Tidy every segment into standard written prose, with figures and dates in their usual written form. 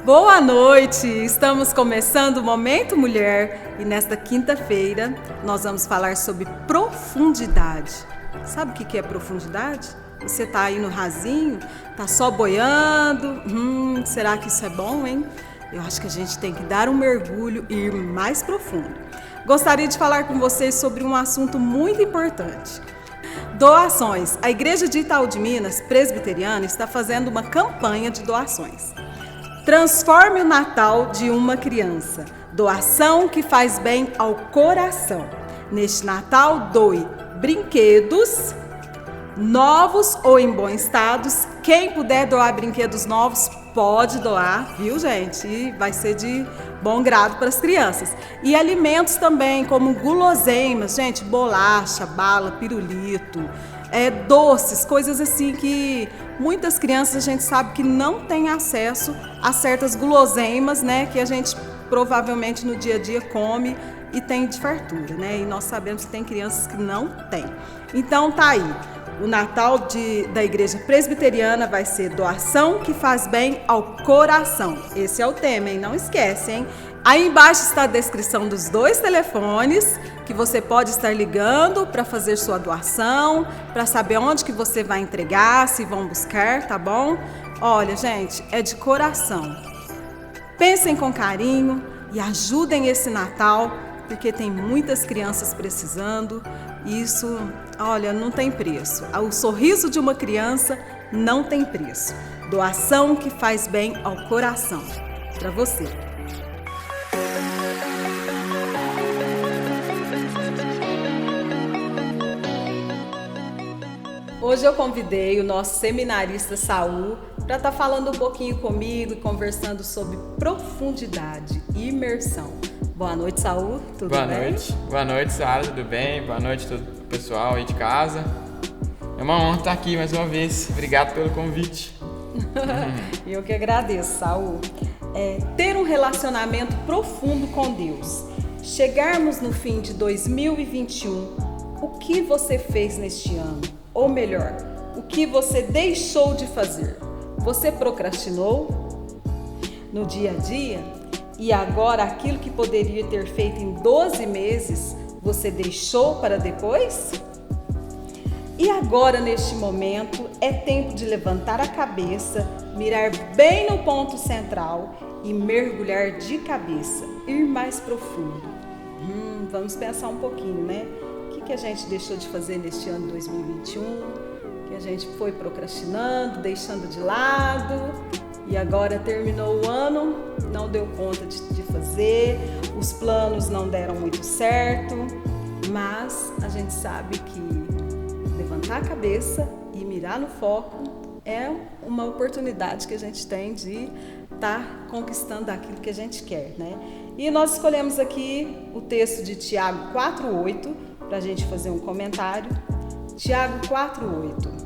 Boa noite! Estamos começando o Momento Mulher e nesta quinta-feira nós vamos falar sobre profundidade. Sabe o que é profundidade? Você tá aí no rasinho, tá só boiando. Será que isso é bom, hein? Eu acho que a gente tem que dar um mergulho e ir mais profundo. Gostaria de falar com vocês sobre um assunto muito importante. Doações. A Igreja de Itaú de Minas, presbiteriana, está fazendo uma campanha de doações. Transforme o Natal de uma criança. Doação que faz bem ao coração. Neste Natal, doe brinquedos novos ou em bom estado. Quem puder doar brinquedos novos, pode doar, viu, gente? E vai ser de bom grado para as crianças. E alimentos também, como guloseimas, gente, bolacha, bala, pirulito, doces, coisas assim que muitas crianças a gente sabe que não tem acesso a certas guloseimas, né? Que a gente provavelmente no dia a dia come e tem de fartura, né? E nós sabemos que tem crianças que não têm. Então tá aí. O Natal da Igreja Presbiteriana vai ser doação que faz bem ao coração. Esse é o tema, hein? Não esquece, hein? Aí embaixo está a descrição dos 2 telefones que você pode estar ligando para fazer sua doação, para saber onde que você vai entregar, se vão buscar, tá bom? Olha, gente, é de coração. Pensem com carinho e ajudem esse Natal, porque tem muitas crianças precisando. Isso, olha, não tem preço. O sorriso de uma criança não tem preço. Doação que faz bem ao coração. Para você. Hoje eu convidei o nosso seminarista Saul para estar falando um pouquinho comigo e conversando sobre profundidade e imersão. Boa noite, Saul. Tudo bem? Boa noite. Boa noite, Sara. Tudo bem? Boa noite a todo o pessoal aí de casa. É uma honra estar aqui mais uma vez. Obrigado pelo convite. Eu que agradeço, Saul. Ter um relacionamento profundo com Deus. Chegarmos no fim de 2021, o que você fez neste ano? Ou melhor, o que você deixou de fazer? Você procrastinou no dia a dia? E agora aquilo que poderia ter feito em 12 meses, você deixou para depois? E agora, neste momento, é tempo de levantar a cabeça, mirar bem no ponto central e mergulhar de cabeça, ir mais profundo. Vamos pensar um pouquinho, né? O que a gente deixou de fazer neste ano 2021? Que a gente foi procrastinando, deixando de lado. E agora terminou o ano, não deu conta de fazer, os planos não deram muito certo, mas a gente sabe que levantar a cabeça e mirar no foco é uma oportunidade que a gente tem de estar conquistando aquilo que a gente quer, né? E nós escolhemos aqui o texto de Tiago 4:8 para a gente fazer um comentário. Tiago 4:8.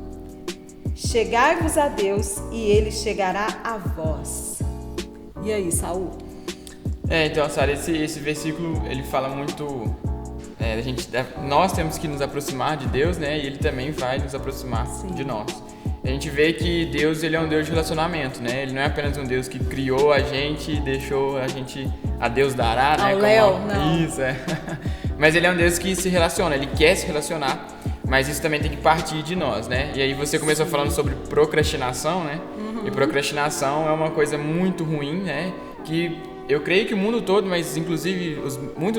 Chegai-vos a Deus e Ele chegará a vós. E aí, Saul? Então, Sara, esse versículo, ele fala muito... nós temos que nos aproximar de Deus, né? E Ele também vai nos aproximar de nós. A gente vê que Deus, Ele é um Deus de relacionamento, né? Ele não é apenas um Deus que criou a gente e deixou a Deus dará, né? Léo, não. Isso, Mas Ele é um Deus que se relaciona, Ele quer se relacionar. Mas isso também tem que partir de nós, né? E aí você começou falando sobre procrastinação, né? E procrastinação é uma coisa muito ruim, né? Que eu creio que o mundo todo, mas inclusive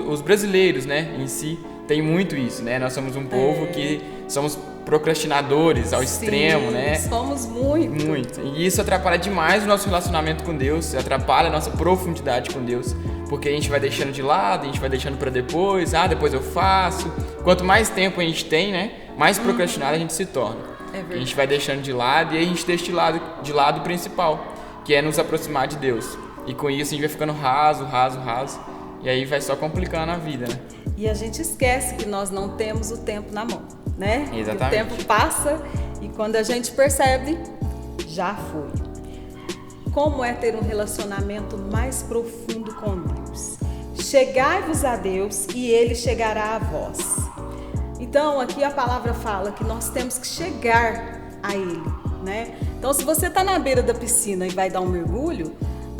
os brasileiros, né, em si, tem muito isso, né? Nós somos um povo que somos procrastinadores ao extremo, né? Somos muito. Muito. E isso atrapalha demais o nosso relacionamento com Deus, atrapalha a nossa profundidade com Deus, porque a gente vai deixando de lado, a gente vai deixando para depois, depois eu faço. Quanto mais tempo a gente tem, né, mais procrastinado a gente se torna. A gente vai deixando de lado e aí a gente deixa de lado o principal, que é nos aproximar de Deus. E com isso a gente vai ficando raso. E aí vai só complicando a vida, né? E a gente esquece que nós não temos o tempo na mão, né? Exatamente. O tempo passa e quando a gente percebe, já foi. Como é ter um relacionamento mais profundo com Deus? Chegai-vos a Deus e Ele chegará a vós. Então, aqui a palavra fala que nós temos que chegar a Ele, né? Então, se você está na beira da piscina e vai dar um mergulho,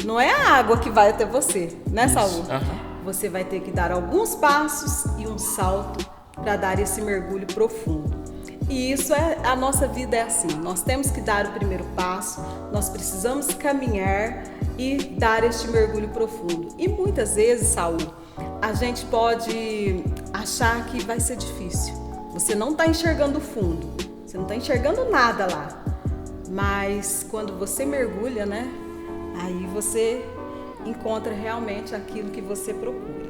não é a água que vai até você, né, Saul? Aham. Você vai ter que dar alguns passos e um salto para dar esse mergulho profundo. E isso a nossa vida é assim. Nós temos que dar o primeiro passo, nós precisamos caminhar e dar este mergulho profundo. E muitas vezes, Saul, a gente pode achar que vai ser difícil. Você não está enxergando o fundo, você não está enxergando nada lá. Mas quando você mergulha, né? Aí você encontra realmente aquilo que você procura.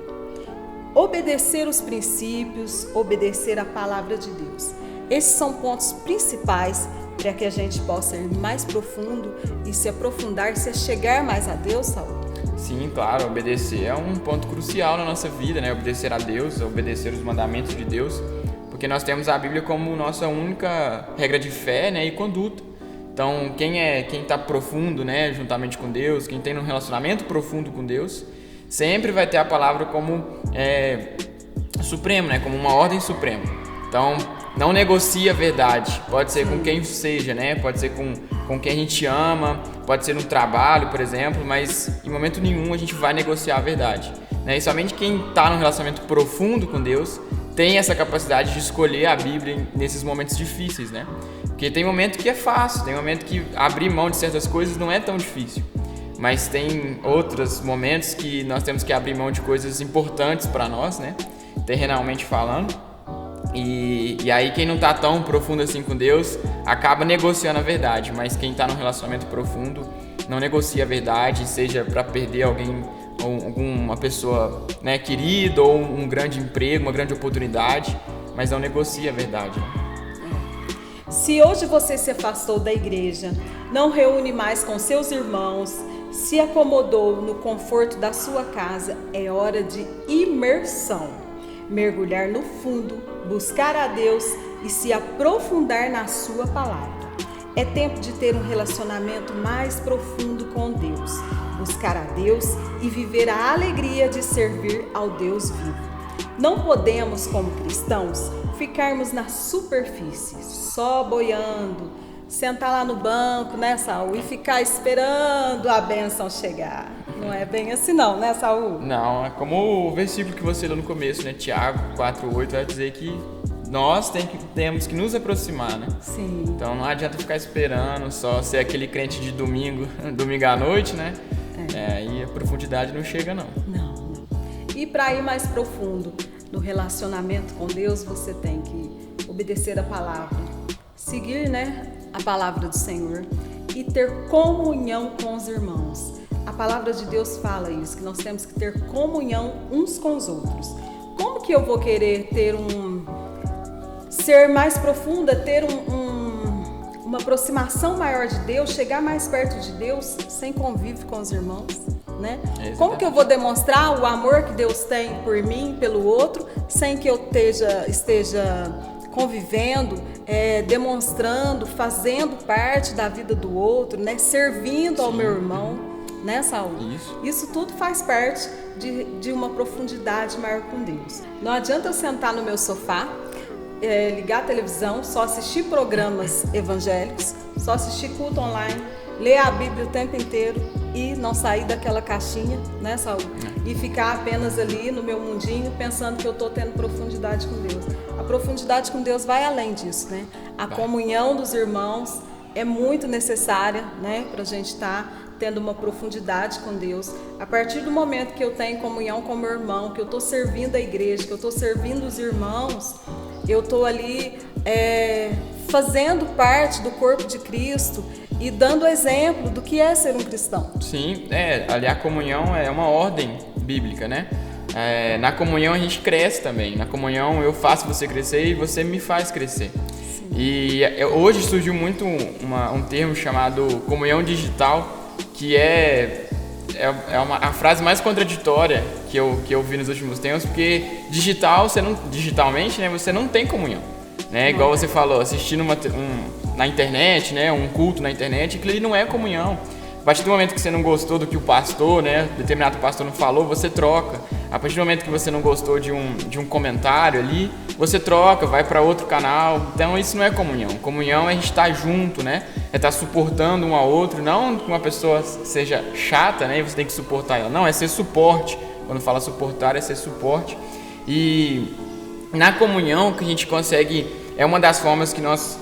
Obedecer os princípios, obedecer a palavra de Deus. Esses são pontos principais para que a gente possa ir mais profundo e se aprofundar, se chegar mais a Deus, Saul. Sim, claro, obedecer é um ponto crucial na nossa vida, né? Obedecer a Deus, obedecer os mandamentos de Deus, porque nós temos a Bíblia como nossa única regra de fé, né, e conduta. Então, quem está profundo, né, juntamente com Deus, quem tem um relacionamento profundo com Deus, sempre vai ter a palavra como supremo, né, como uma ordem suprema. Então, não negocie a verdade. Pode ser com quem seja, né? Pode ser com quem a gente ama, pode ser no trabalho, por exemplo, mas em momento nenhum a gente vai negociar a verdade, né? E somente quem está num relacionamento profundo com Deus tem essa capacidade de escolher a Bíblia nesses momentos difíceis, né? Porque tem momento que é fácil, tem momento que abrir mão de certas coisas não é tão difícil. Mas tem outros momentos que nós temos que abrir mão de coisas importantes para nós, né? Terrenalmente falando. E aí quem não está tão profundo assim com Deus acaba negociando a verdade. Mas quem está num relacionamento profundo não negocia a verdade, seja para perder alguém, ou alguma pessoa, né, querida, ou um grande emprego, uma grande oportunidade, mas não negocia a verdade, né? Se hoje você se afastou da igreja, não reúne mais com seus irmãos, se acomodou no conforto da sua casa, é hora de imersão. Mergulhar no fundo, buscar a Deus e se aprofundar na sua palavra. É tempo de ter um relacionamento mais profundo com Deus, buscar a Deus e viver a alegria de servir ao Deus vivo. Não podemos, como cristãos, ficarmos na superfície, só boiando, sentar lá no banco, né, Saul, e ficar esperando a bênção chegar. Não é bem assim não, né, Saul? Não, é como o versículo que você leu no começo, né, Tiago 4:8, vai dizer que nós temos que nos aproximar, né? Sim. Então não adianta ficar esperando, só ser aquele crente de domingo à noite, né? E a profundidade não chega, não. Não. E para ir mais profundo no relacionamento com Deus, você tem que obedecer a palavra, seguir, né, a palavra do Senhor e ter comunhão com os irmãos. A palavra de Deus fala isso, que nós temos que ter comunhão uns com os outros. Como que eu vou querer ser mais profunda, ter uma aproximação maior de Deus, chegar mais perto de Deus sem convívio com os irmãos, né? Como que eu vou demonstrar o amor que Deus tem por mim, pelo outro, sem que eu esteja convivendo, demonstrando, fazendo parte da vida do outro, né? Servindo ao meu irmão, né, Saul? Isso tudo faz parte de uma profundidade maior com Deus. Não adianta eu sentar no meu sofá, ligar a televisão, só assistir programas evangélicos, só assistir culto online, ler a Bíblia o tempo inteiro e não sair daquela caixinha, né, Saul? E ficar apenas ali no meu mundinho pensando que eu estou tendo profundidade com Deus. A profundidade com Deus vai além disso, né? A comunhão dos irmãos é muito necessária, né, para a gente estar tendo uma profundidade com Deus. A partir do momento que eu tenho comunhão com meu irmão, que eu estou servindo a igreja, que eu estou servindo os irmãos, eu estou ali fazendo parte do corpo de Cristo e dando exemplo do que é ser um cristão. Sim, ali a comunhão é uma ordem bíblica, né? Na comunhão a gente cresce também. Na comunhão eu faço você crescer e você me faz crescer. Sim. E hoje surgiu muito um termo chamado comunhão digital, que a frase mais contraditória que eu vi nos últimos tempos, porque digitalmente, né, você não tem comunhão, né? Igual você falou, assistindo na internet, né, um culto na internet, aquilo ali não é comunhão. A partir do momento que você não gostou do que o pastor, né, determinado pastor não falou, você troca. A partir do momento que você não gostou de um comentário ali, você troca, vai para outro canal. Então isso não é comunhão. Comunhão é a gente estar junto, né? É estar suportando um ao outro. Não que uma pessoa seja chata, né, e você tem que suportar ela. Não, é ser suporte. Quando fala suportar, é ser suporte. E na comunhão que a gente consegue... É uma das formas que nós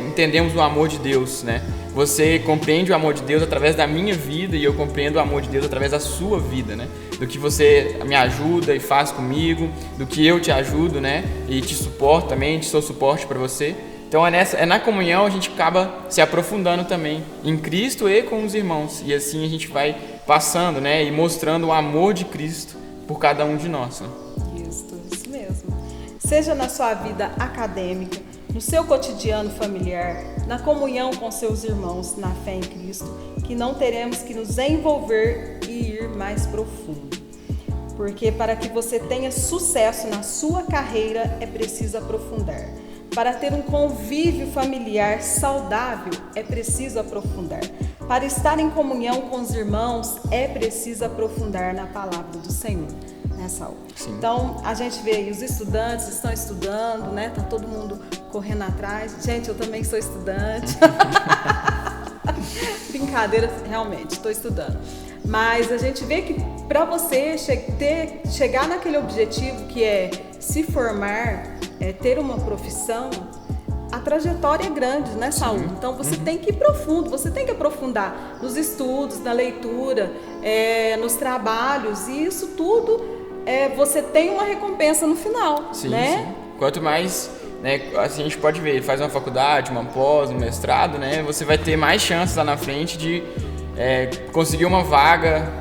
entendemos o amor de Deus, né? Você compreende o amor de Deus através da minha vida e eu compreendo o amor de Deus através da sua vida, né? Do que você me ajuda e faz comigo, do que eu te ajudo, né? E te suporto também, te sou suporte para você. Então é na comunhão a gente acaba se aprofundando também em Cristo e com os irmãos. E assim a gente vai passando, né? E mostrando o amor de Cristo por cada um de nós, né? Isso mesmo. Seja na sua vida acadêmica, no seu cotidiano familiar, na comunhão com seus irmãos na fé em Cristo, que não teremos que nos envolver e ir mais profundo. Porque para que você tenha sucesso na sua carreira, é preciso aprofundar. Para ter um convívio familiar saudável, é preciso aprofundar. Para estar em comunhão com os irmãos, é preciso aprofundar na palavra do Senhor. Saúl? Sim. Então a gente vê aí, os estudantes estão estudando, né? Tá todo mundo correndo atrás. Gente, eu também sou estudante. Brincadeira, realmente, estou estudando. Mas a gente vê que para você chegar naquele objetivo que é se formar, ter uma profissão, a trajetória é grande, né, Saúl? Então você tem que ir profundo, você tem que aprofundar nos estudos, na leitura, nos trabalhos, e isso tudo você tem uma recompensa no final, sim, né? Sim. Quanto mais, né, assim a gente pode ver, faz uma faculdade, uma pós, um mestrado, né, você vai ter mais chances lá na frente de conseguir uma vaga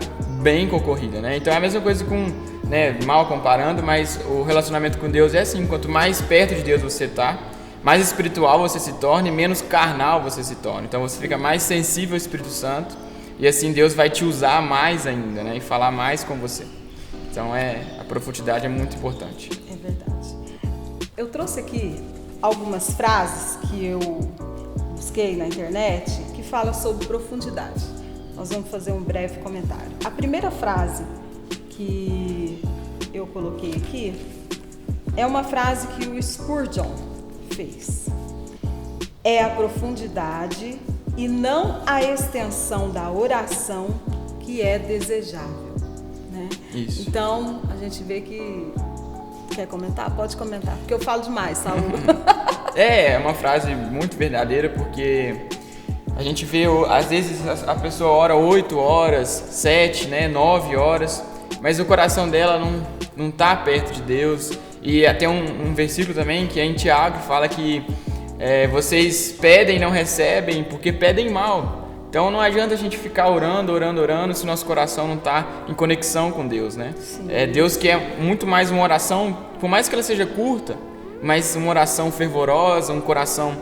bem concorrida, né? Então é a mesma coisa com, né, mal comparando, mas o relacionamento com Deus é assim, quanto mais perto de Deus você tá, mais espiritual você se torna e menos carnal você se torna. Então você fica mais sensível ao Espírito Santo e assim Deus vai te usar mais ainda, né, e falar mais com você. Então a profundidade é muito importante. É verdade. Eu trouxe aqui algumas frases que eu busquei na internet que falam sobre profundidade. Nós vamos fazer um breve comentário. A primeira frase que eu coloquei aqui é uma frase que o Spurgeon fez. É a profundidade e não a extensão da oração que é desejável. Né? Isso. Então, a gente vê que... Quer comentar? Pode comentar, porque eu falo demais, Saúl. É uma frase muito verdadeira, porque a gente vê, às vezes a pessoa ora 8 horas, 7, né, 9 horas, mas o coração dela não tá perto de Deus. E até um versículo também, que é em Tiago, que fala que vocês pedem e não recebem porque pedem mal. Então não adianta a gente ficar orando se nosso coração não está em conexão com Deus, né? Deus quer muito mais uma oração, por mais que ela seja curta, mas uma oração fervorosa, um coração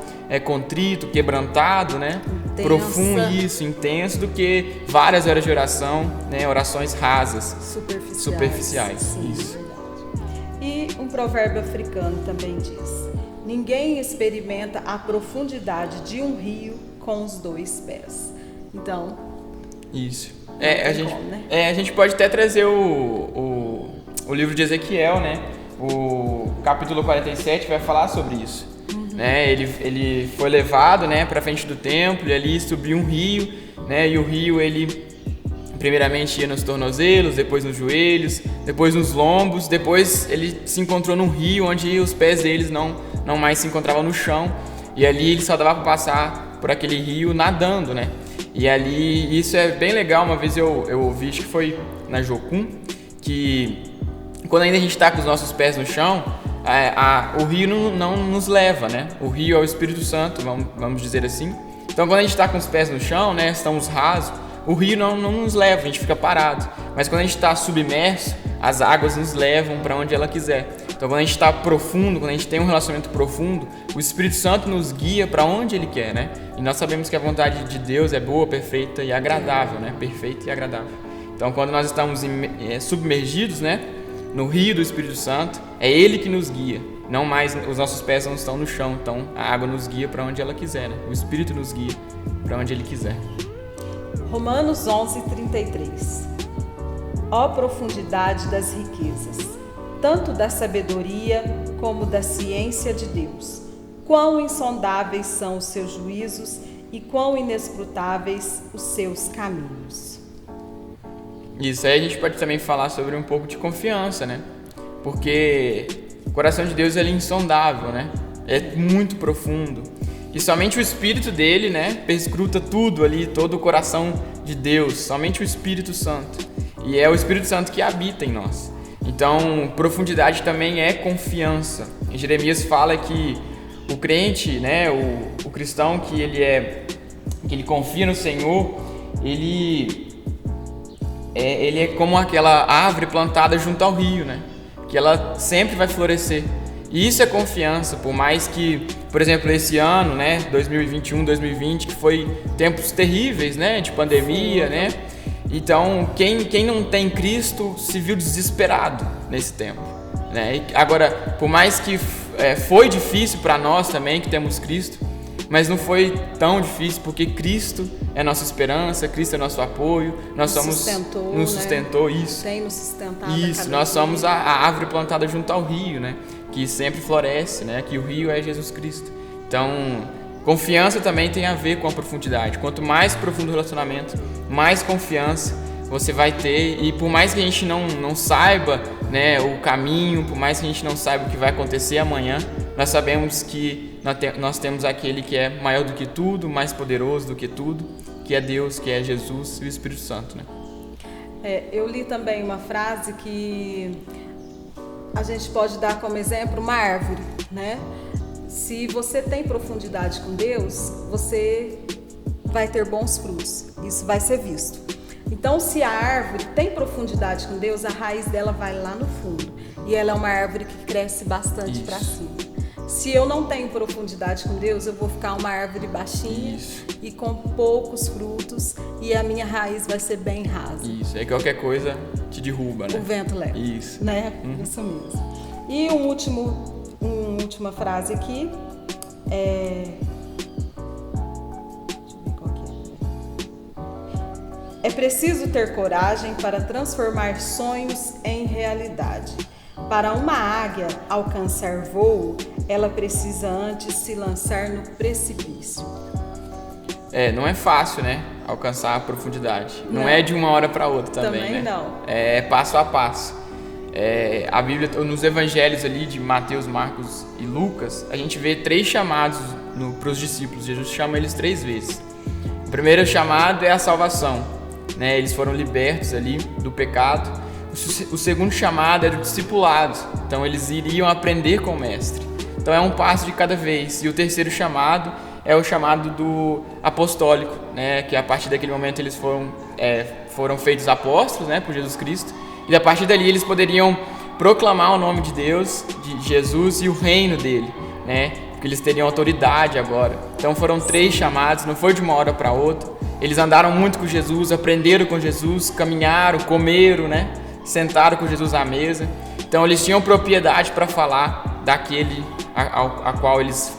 contrito, quebrantado, né? Intensa. Profundo, intenso, do que várias horas de oração, né? Orações rasas, superficiais. Sim, isso. Verdade. E um provérbio africano também diz: ninguém experimenta a profundidade de um rio com os 2 pés. Então, isso. A gente pode até trazer o livro de Ezequiel, né? O capítulo 47 vai falar sobre isso. Né? Ele foi levado, né, para frente do templo e ali subiu um rio, né? E o rio, ele primeiramente ia nos tornozelos, depois nos joelhos, depois nos lombos, depois ele se encontrou num rio onde os pés deles não mais se encontravam no chão, e ali ele só dava para passar por aquele rio nadando, né? E ali, isso é bem legal. Uma vez eu ouvi, acho que foi na Jocum, que quando ainda a gente está com os nossos pés no chão, o rio não nos leva, né? O rio é o Espírito Santo, vamos dizer assim. Então quando a gente está com os pés no chão, né, estamos rasos, o rio não nos leva, a gente fica parado. Mas quando a gente está submerso, as águas nos levam para onde ela quiser. Então quando a gente está profundo, quando a gente tem um relacionamento profundo, o Espírito Santo nos guia para onde Ele quer, né? E nós sabemos que a vontade de Deus é boa, perfeita e agradável, né? Perfeita e agradável. Então quando nós estamos submergidos, né, no rio do Espírito Santo, é Ele que nos guia. Não mais, os nossos pés não estão no chão, então a água nos guia para onde ela quiser, né? O Espírito nos guia para onde Ele quiser. Romanos 11:33. Ó profundidade das riquezas, tanto da sabedoria como da ciência de Deus. Quão insondáveis são os seus juízos e quão inescrutáveis os seus caminhos. Isso aí a gente pode também falar sobre um pouco de confiança, né? Porque o coração de Deus ele é insondável, né? É muito profundo. E somente o Espírito dele, né, perscruta tudo ali, todo o coração de Deus. Somente o Espírito Santo. E é o Espírito Santo que habita em nós. Então, profundidade também é confiança. Em Jeremias fala que o crente, né, o cristão que ele confia no Senhor, ele é como aquela árvore plantada junto ao rio, né? Que ela sempre vai florescer. E isso é confiança, por mais que, por exemplo, esse ano, né, 2021, 2020, que foi tempos terríveis, né, de pandemia, né? Então, quem não tem Cristo se viu desesperado nesse tempo, né? E agora, por mais que foi difícil para nós também, que temos Cristo, mas não foi tão difícil, porque Cristo é nossa esperança, Cristo é nosso apoio, nos sustentou, né? Isso. Tem nos sustentado. Isso, nós somos a árvore plantada junto ao rio, né? Que sempre floresce, né? Que o rio é Jesus Cristo. Então, confiança também tem a ver com a profundidade. Quanto mais profundo o relacionamento, mais confiança você vai ter. E por mais que a gente não saiba, né, o caminho, por mais que a gente não saiba o que vai acontecer amanhã, nós sabemos que nós temos aquele que é maior do que tudo, mais poderoso do que tudo, que é Deus, que é Jesus e o Espírito Santo, né? Eu li também uma frase que a gente pode dar como exemplo uma árvore, né? Se você tem profundidade com Deus, você vai ter bons frutos. Isso vai ser visto. Então, se a árvore tem profundidade com Deus, a raiz dela vai lá no fundo. E ela é uma árvore que cresce bastante para cima. Se eu não tenho profundidade com Deus, eu vou ficar uma árvore baixinha e com poucos frutos, e a minha raiz vai ser bem rasa. Isso, é qualquer coisa te derruba, né? O vento leva. Isso. Né? Isso mesmo. E uma última frase aqui deixa eu ver qual que é. É preciso ter coragem para transformar sonhos em realidade. Para uma águia alcançar voo, ela precisa antes se lançar no precipício. Não é fácil, né? Alcançar a profundidade. Não é de uma hora para outra também, né? Não. É passo a passo. A Bíblia, nos evangelhos ali de Mateus, Marcos e Lucas, a gente vê 3 chamados para os discípulos. Jesus chama eles 3 vezes. O primeiro chamado é a salvação, né? Eles foram libertos ali do pecado. O segundo chamado é do discipulado. Então eles iriam aprender com o mestre. Então é um passo de cada vez. E o terceiro chamado é o chamado do apostólico, né? Que a partir daquele momento eles foram feitos apóstolos, né, por Jesus Cristo. E a partir dali eles poderiam proclamar o nome de Deus, de Jesus e o reino dele, né? Porque eles teriam autoridade agora. Então foram 3 chamados, não foi de uma hora para outra. Eles andaram muito com Jesus, aprenderam com Jesus, caminharam, comeram, né? Sentaram com Jesus à mesa. Então eles tinham propriedade para falar daquele a qual eles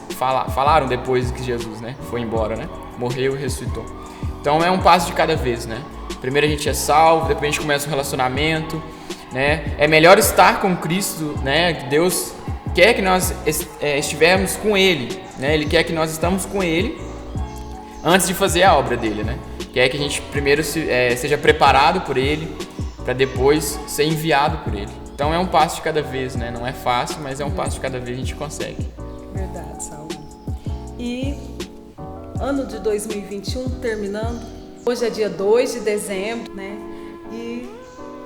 falaram depois que Jesus, né, foi embora, né? Morreu e ressuscitou. Então é um passo de cada vez, né? Primeiro a gente é salvo, depois a gente começa um relacionamento, né? É melhor estar com Cristo, né? Deus quer que nós estivermos com Ele, né? Ele quer que nós estamos com Ele antes de fazer a obra dele, né? Quer que a gente primeiro seja preparado por Ele, para depois ser enviado por Ele. Então é um passo de cada vez, né? Não é fácil, mas é um passo de cada vez, a gente consegue. Verdade, Saul. E ano de 2021 terminando. Hoje é dia 2 de dezembro, né? E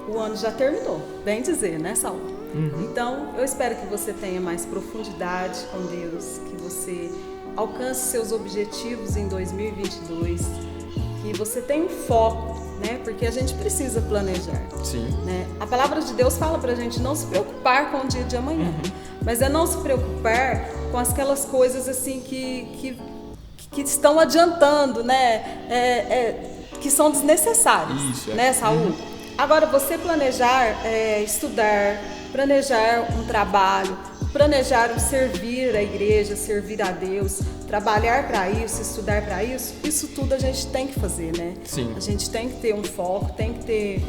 o ano já terminou, bem dizer, né, Saul? Então, eu espero que você tenha mais profundidade com Deus, que você alcance seus objetivos em 2022, que você tenha um foco, né? Porque a gente precisa planejar. Sim. Né? A palavra de Deus fala pra gente não se preocupar com o dia de amanhã, mas é não se preocupar com aquelas coisas assim que estão adiantando, né? Que são desnecessárias. Isso, né, Saul? Agora, você planejar estudar, planejar um trabalho, planejar servir a igreja, servir a Deus, trabalhar para isso, estudar para isso, isso tudo a gente tem que fazer, né? Sim. A gente tem que ter um foco, tem que ter,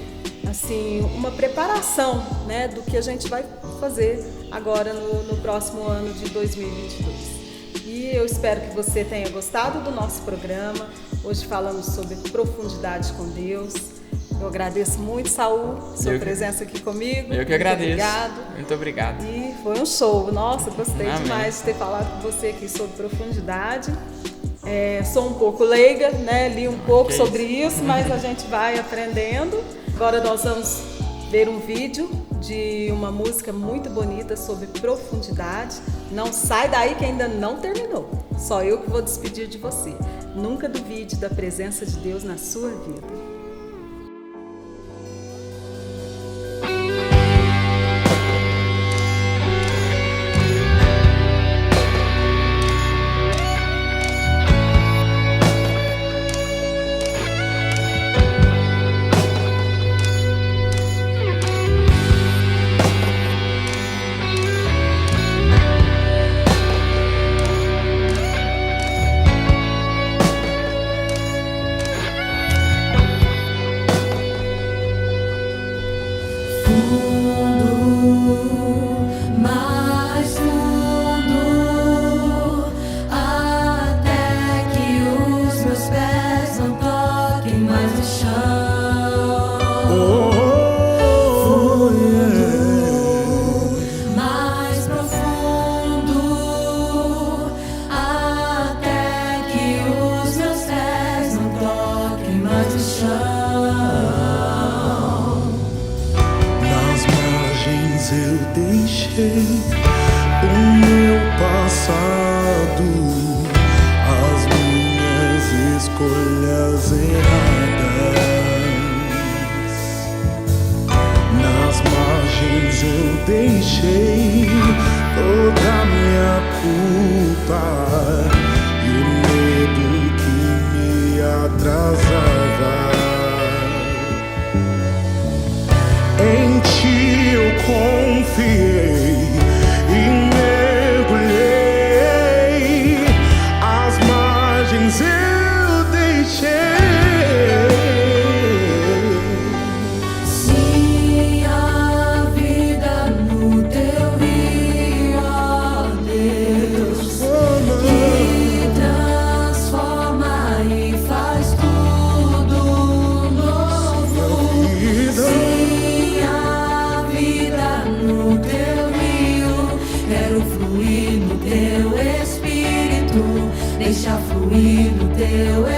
assim, uma preparação, né, do que a gente vai fazer agora no próximo ano de 2022. E eu espero que você tenha gostado do nosso programa. Hoje falamos sobre profundidade com Deus. Eu agradeço muito, Saul, sua presença aqui comigo. Eu que agradeço. Obrigado. Muito obrigado. E foi um show. Nossa, gostei Amém. demais de ter falado com você aqui sobre profundidade. Sou um pouco leiga, né? Li um pouco sobre isso, mas a gente vai aprendendo. Agora nós vamos ver um vídeo de uma música muito bonita sobre profundidade. Não sai daí que ainda não terminou. Só eu que vou despedir de você. Nunca duvide da presença de Deus na sua vida. Eu deixei o meu passado, as minhas escolhas erradas. Nas margens eu deixei toda a minha culpa e o medo que me atrasava. Em ti eu confiei e mergulhei, as margens eu deixei. Sim, a vida no teu rio, ó Deus, que transforma e faz tudo novo. No teu rio, quero fluir no teu espírito, deixa fluir no teu espírito.